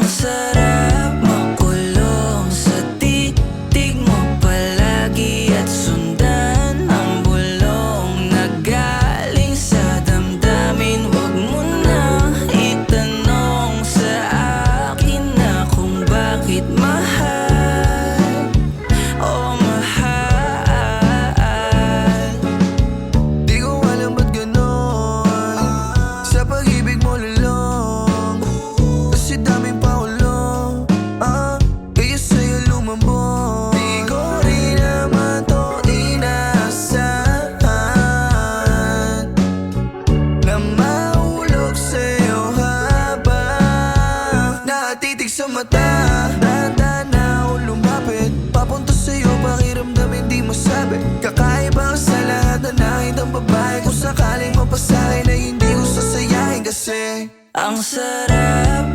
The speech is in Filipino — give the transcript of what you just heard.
sarap makulong sa titig mo palagi at sundan ang bulong na galing sa damdamin. Huwag mo na itanong sa akin na kung bakit mahal o mahal. Di ko alam ba't ganon, sa pag-ibig mo lulong, kasi daming paulong, kaya sa'yo lumambong. Di ko rin naman to inaasahan na mahulog sa'yo habang nakatitig sa mata. Dahan-dahan na ako lumapit, papunta sa'yo, pakiramdam hindi masabi. Kakaiba sa lahat na nakitang babae, kung sakaling mapasakay na hindi ko sasayahin kasi Ang sarap